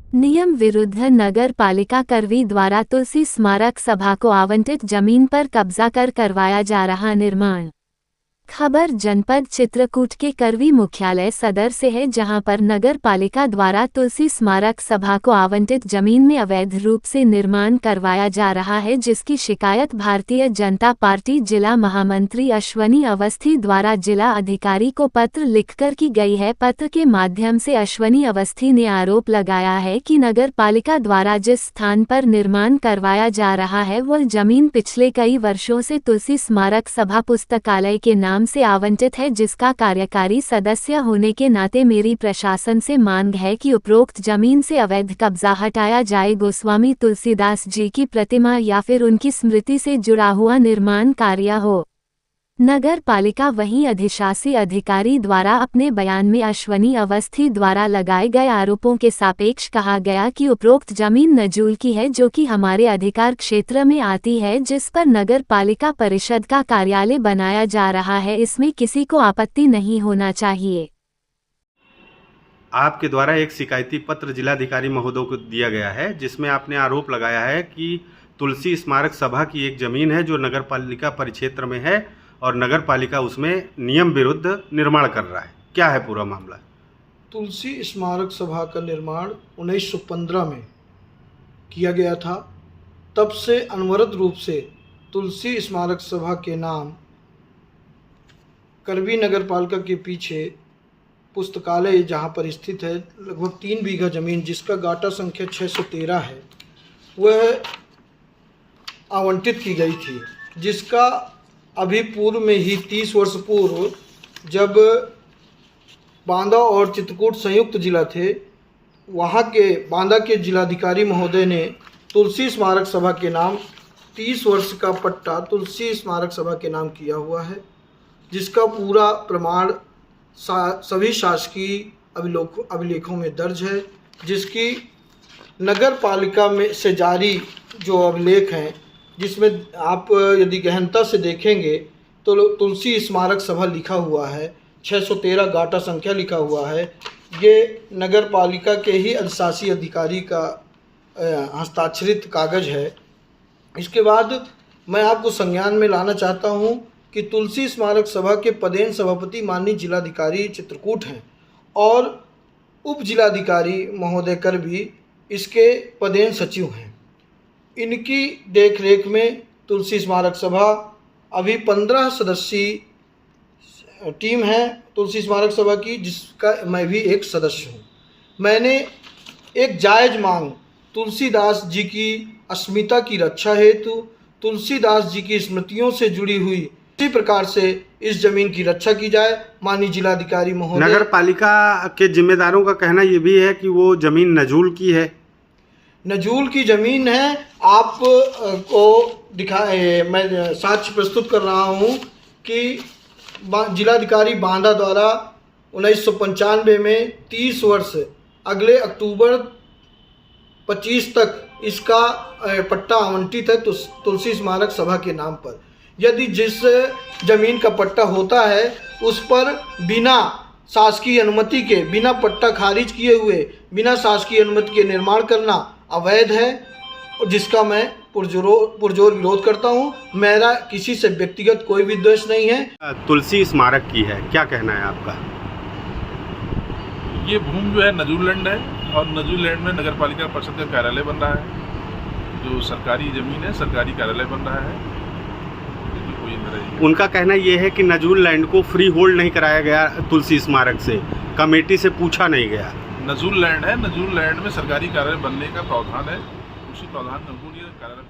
नियम विरुद्ध नगर पालिका करवी द्वारा तुलसी स्मारक सभा को आवंटित जमीन पर कब्जा कर करवाया जा रहा निर्माण। खबर जनपद चित्रकूट के करवी मुख्यालय सदर से है, जहां पर नगर पालिका द्वारा तुलसी स्मारक सभा को आवंटित जमीन में अवैध रूप से निर्माण करवाया जा रहा है, जिसकी शिकायत भारतीय जनता पार्टी जिला महामंत्री अश्वनी अवस्थी द्वारा जिला अधिकारी को पत्र लिखकर की गई है। पत्र के माध्यम से अश्वनी अवस्थी ने आरोप लगाया है कि नगर पालिका द्वारा जिस स्थान पर निर्माण करवाया जा रहा है वह जमीन पिछले कई वर्षों से तुलसी स्मारक सभा पुस्तकालय के नाम से आवंटित है, जिसका कार्यकारी सदस्य होने के नाते मेरी प्रशासन से मांग है कि उपरोक्त जमीन से अवैध कब्जा हटाया जाए। गोस्वामी तुलसीदास जी की प्रतिमा या फिर उनकी स्मृति से जुड़ा हुआ निर्माण कार्य हो। नगर पालिका वहीं अधिशासी अधिकारी द्वारा अपने बयान में अश्वनी अवस्थी द्वारा लगाए गए आरोपों के सापेक्ष कहा गया कि उपरोक्त जमीन नजूल की है, जो कि हमारे अधिकार क्षेत्र में आती है, जिस पर नगर पालिका परिषद का कार्यालय बनाया जा रहा है। इसमें किसी को आपत्ति नहीं होना चाहिए। आपके द्वारा एक शिकायती पत्र जिलाधिकारी महोदय को दिया गया है, जिसमें आपने आरोप लगाया है कि तुलसी स्मारक सभा की एक जमीन है जो नगर पालिका परिक्षेत्र में है और नगर पालिका उसमें नियम विरुद्ध निर्माण कर रहा है। क्या है पूरा मामला? तुलसी स्मारक सभा का निर्माण 1915 में किया गया था। तब से अनवरत रूप से तुलसी स्मारक सभा के नाम करवी नगर पालिका के पीछे पुस्तकालय जहां पर स्थित है, लगभग 3 बीघा ज़मीन जिसका गाटा संख्या 613 है, वह आवंटित की गई थी, जिसका अभी पूर्व में ही 30 वर्ष पूर्व जब बांदा और चित्रकूट संयुक्त जिला थे, वहाँ के बांदा के जिलाधिकारी महोदय ने तुलसी स्मारक सभा के नाम 30 वर्ष का पट्टा तुलसी स्मारक सभा के नाम किया हुआ है, जिसका पूरा प्रमाण सभी शासकीय अभिलेखों में दर्ज है, जिसकी नगर पालिका में से जारी जो अभिलेख हैं, जिसमें आप यदि गहनता से देखेंगे तो तुलसी स्मारक सभा लिखा हुआ है, 613 गाटा संख्या लिखा हुआ है। ये नगर पालिका के ही अधिशासी अधिकारी का हस्ताक्षरित कागज़ है। इसके बाद मैं आपको संज्ञान में लाना चाहता हूँ कि तुलसी स्मारक सभा के पदेन सभापति माननीय जिलाधिकारी चित्रकूट हैं और उप जिलाधिकारी महोदय करवी इसके पदेन सचिव हैं। इनकी देखरेख में तुलसी स्मारक सभा अभी 15 सदस्यीय टीम है तुलसी स्मारक सभा की, जिसका मैं भी एक सदस्य हूँ। मैंने एक जायज़ मांग तुलसीदास जी की अस्मिता की रक्षा हेतु तुलसीदास जी की स्मृतियों से जुड़ी हुई इसी प्रकार से इस जमीन की रक्षा की जाए। माननीय जिलाधिकारी महोदय, नगर पालिका के जिम्मेदारों का कहना ये भी है कि वो जमीन नजूल की है। नजूल की ज़मीन है। आप को दिखाए मैं साक्ष्य प्रस्तुत कर रहा हूँ कि जिलाधिकारी बांदा द्वारा 1995 में 30 वर्ष अगले अक्टूबर 25 तक इसका पट्टा आवंटित है तुलसी स्मारक सभा के नाम पर। यदि जिस ज़मीन का पट्टा होता है उस पर बिना शासकीय अनुमति के, बिना पट्टा खारिज किए हुए, बिना शासकीय अनुमति के निर्माण करना अवैध है, जिसका मैं पुरजोर विरोध करता हूं। मेरा किसी से व्यक्तिगत कोई भी द्वेष नहीं है। तुलसी स्मारक की है, क्या कहना है आपका? ये भूमि जो है नजूल लैंड है और नजूल लैंड में नगर पालिका परिषद का कार्यालय बन रहा है। जो सरकारी ज़मीन है, सरकारी कार्यालय बन रहा है। उनका कहना यह है कि नजूल लैंड को फ्री होल्ड नहीं कराया गया तुलसी स्मारक से, कमेटी से पूछा नहीं गया। नजूल लैंड है, नजूल लैंड में सरकारी कार्यालय बनने का प्रावधान है, उसी प्रावधान में कार्यालय